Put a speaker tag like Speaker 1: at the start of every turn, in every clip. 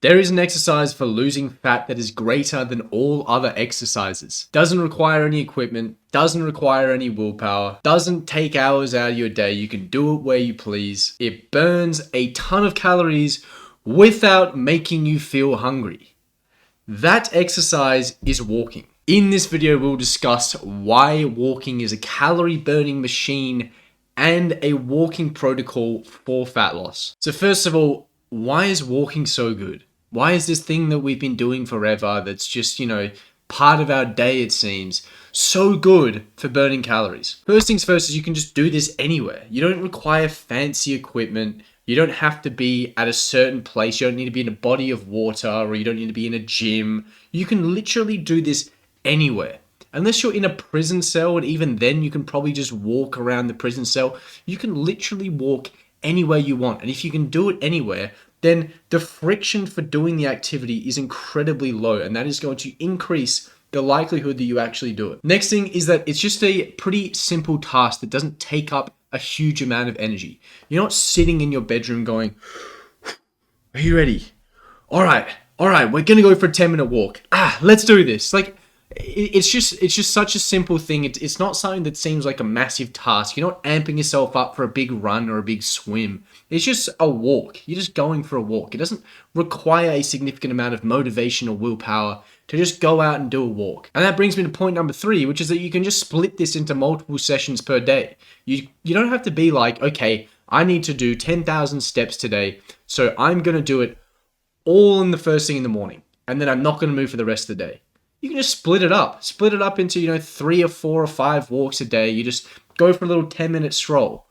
Speaker 1: There is an exercise for losing fat that is greater than all other exercises. Doesn't require any equipment, doesn't require any willpower, doesn't take hours out of your day. You can do it where you please. It burns a ton of calories without making you feel hungry. That exercise is walking. In this video, we'll discuss why walking is a calorie burning machine and a walking protocol for fat loss. So first of all, why is walking so good? Why is this thing that we've been doing forever that's just, part of our day, it seems, so good for burning calories? First things first is you can just do this anywhere. You don't require fancy equipment. You don't have to be at a certain place. You don't need to be in a body of water, or you don't need to be in a gym. You can literally do this anywhere. Unless you're in a prison cell, and even then you can probably just walk around the prison cell. You can literally walk anywhere you want. And if you can do it anywhere, then the friction for doing the activity is incredibly low, and that is going to increase the likelihood that you actually do it. Next thing is that it's just a pretty simple task that doesn't take up a huge amount of energy. You're not sitting in your bedroom going, "Are you ready? All right, we're gonna go for a 10-minute walk. Let's do this." It's just such a simple thing. It's not something that seems like a massive task. You're not amping yourself up for a big run or a big swim. It's just a walk. You're just going for a walk. It doesn't require a significant amount of motivation or willpower to just go out and do a walk. And that brings me to point number 3, which is that you can just split this into multiple sessions per day. You don't have to be like, okay, I need to do 10,000 steps today, so I'm going to do it all in the first thing in the morning, and then I'm not going to move for the rest of the day. You can just split it up into, 3 or 4 or 5 walks a day. You just go for a little 10-minute stroll.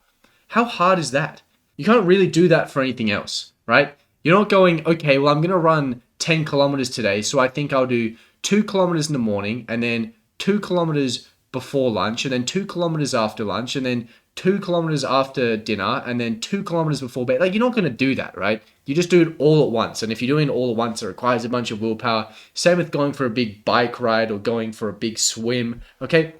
Speaker 1: How hard is that? You can't really do that for anything else, right? You're not going, okay, well, I'm going to run 10 kilometers today, so I think I'll do 2 kilometers in the morning, and then 2 kilometers before lunch, and then 2 kilometers after lunch, and then 2 kilometers after dinner, and then 2 kilometers before bed. You're not going to do that, right? You just do it all at once. And if you're doing it all at once, it requires a bunch of willpower. Same with going for a big bike ride or going for a big swim, okay?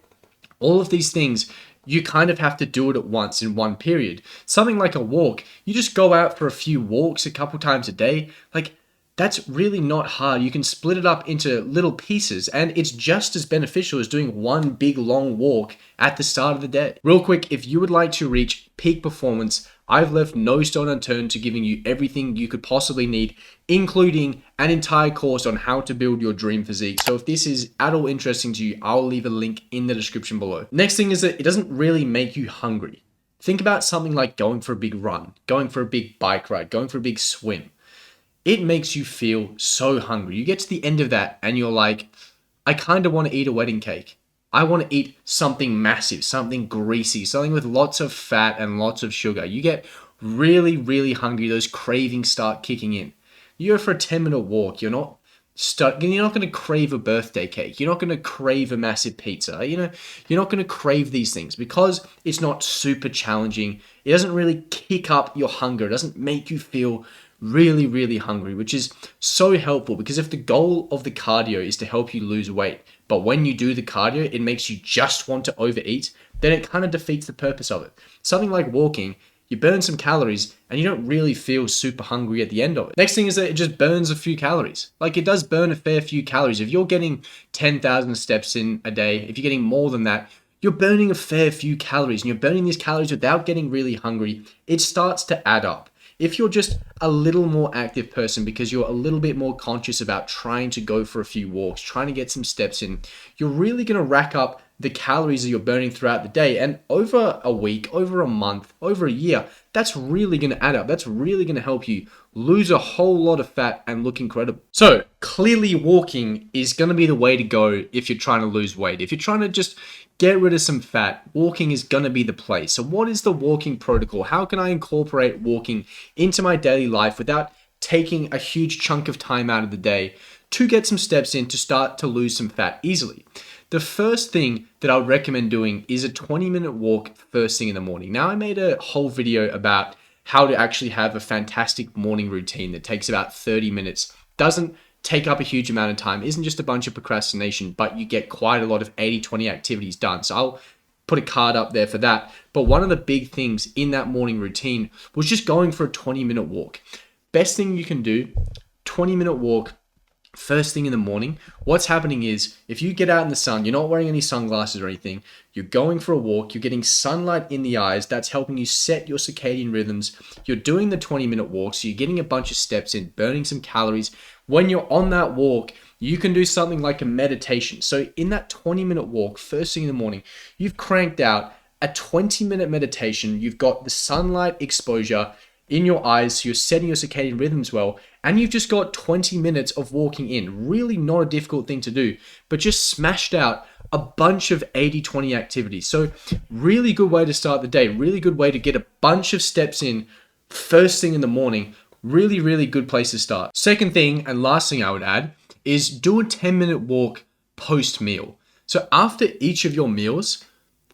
Speaker 1: All of these things, you kind of have to do it at once in one period. Something like a walk, you just go out for a few walks a couple times a day. That's really not hard. You can split it up into little pieces, and it's just as beneficial as doing one big long walk at the start of the day. Real quick, if you would like to reach peak performance, I've left no stone unturned to giving you everything you could possibly need, including an entire course on how to build your dream physique. So if this is at all interesting to you, I'll leave a link in the description below. Next thing is that it doesn't really make you hungry. Think about something like going for a big run, going for a big bike ride, going for a big swim. It makes you feel so hungry. You get to the end of that and you're like, I kind of want to eat a wedding cake. I want to eat something massive, something greasy, something with lots of fat and lots of sugar. You get really, really hungry. Those cravings start kicking in. You go for a 10-minute walk. You're not going to crave a birthday cake. You're not going to crave a massive pizza. You're not going to crave these things because it's not super challenging. It doesn't really kick up your hunger. It doesn't make you feel really, really hungry, which is so helpful, because if the goal of the cardio is to help you lose weight, but when you do the cardio, it makes you just want to overeat, then it kind of defeats the purpose of it. Something like walking, you burn some calories and you don't really feel super hungry at the end of it. Next thing is that it just burns a few calories. It does burn a fair few calories. If you're getting 10,000 steps in a day, if you're getting more than that, you're burning a fair few calories, and you're burning these calories without getting really hungry. It starts to add up. If you're just a little more active person because you're a little bit more conscious about trying to go for a few walks, trying to get some steps in, you're really going to rack up the calories that you're burning throughout the day. And over a week, over a month, over a year, that's really going to add up. That's really going to help you lose a whole lot of fat and look incredible. So clearly walking is going to be the way to go if you're trying to lose weight. If you're trying to just get rid of some fat, walking is going to be the place. So what is the walking protocol? How can I incorporate walking into my daily life without taking a huge chunk of time out of the day to get some steps in to start to lose some fat easily? The first thing that I would recommend doing is a 20-minute walk first thing in the morning. Now, I made a whole video about how to actually have a fantastic morning routine that takes about 30 minutes. Doesn't take up a huge amount of time, isn't just a bunch of procrastination, but you get quite a lot of 80-20 activities done. So I'll put a card up there for that. But one of the big things in that morning routine was just going for a 20-minute walk. Best thing you can do 20-minute walk first thing in the morning, what's happening is if you get out in the sun, you're not wearing any sunglasses or anything, you're going for a walk, you're getting sunlight in the eyes, that's helping you set your circadian rhythms. You're doing the 20-minute walk, so you're getting a bunch of steps in, burning some calories. When you're on that walk, you can do something like a meditation. So in that 20-minute walk, first thing in the morning, you've cranked out a 20-minute meditation. You've got the sunlight exposure in your eyes, so you're setting your circadian rhythms well, and you've just got 20 minutes of walking in. Really not a difficult thing to do, but just smashed out a bunch of 80-20 activities. So really good way to start the day, really good way to get a bunch of steps in first thing in the morning. Really, really good place to start. Second thing and last thing I would add is do a 10-minute walk post-meal. So after each of your meals,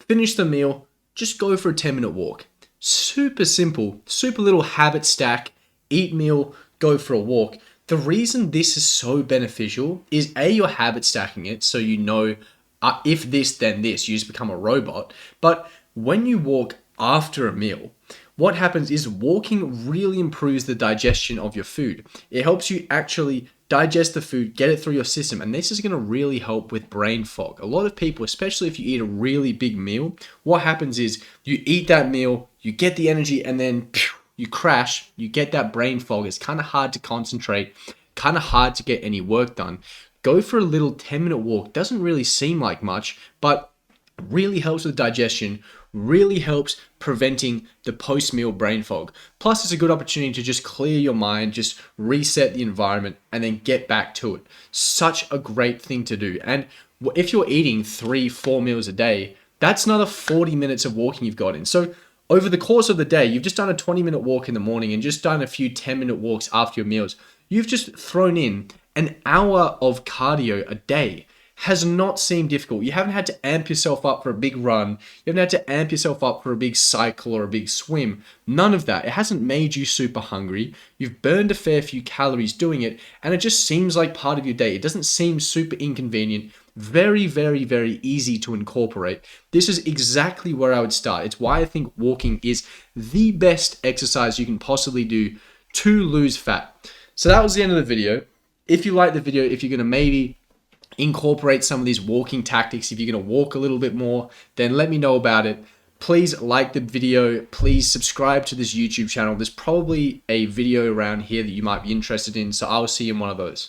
Speaker 1: finish the meal, just go for a 10-minute walk. Super simple, super little habit stack, eat meal, go for a walk. The reason this is so beneficial is A, you're habit stacking it, so you know if this, then this, you just become a robot. But when you walk after a meal, what happens is walking really improves the digestion of your food. It helps you actually digest the food, get it through your system, and this is going to really help with brain fog. A lot of people, especially if you eat a really big meal, what happens is you eat that meal, you get the energy, and then you crash, you get that brain fog. It's kind of hard to concentrate, kind of hard to get any work done. Go for a little 10-minute walk. Doesn't really seem like much, but really helps with digestion, really helps preventing the post-meal brain fog. Plus, it's a good opportunity to just clear your mind, just reset the environment, and then get back to it. Such a great thing to do. And if you're eating 3-4 meals a day, that's another 40 minutes of walking you've got in. So over the course of the day, you've just done a 20-minute walk in the morning and just done a few 10-minute walks after your meals. You've just thrown in an hour of cardio a day. Has not seemed difficult. You haven't had to amp yourself up for a big run. You haven't had to amp yourself up for a big cycle or a big swim. None of that. It hasn't made you super hungry. You've burned a fair few calories doing it, and it just seems like part of your day. It doesn't seem super inconvenient. Very, very, very easy to incorporate. This is exactly where I would start. It's why I think walking is the best exercise you can possibly do to lose fat. So that was the end of the video. If you like the video, if you're going to maybe incorporate some of these walking tactics, if you're going to walk a little bit more, then let me know about it. Please like the video. Please subscribe to this YouTube channel. There's probably a video around here that you might be interested in, so I'll see you in one of those.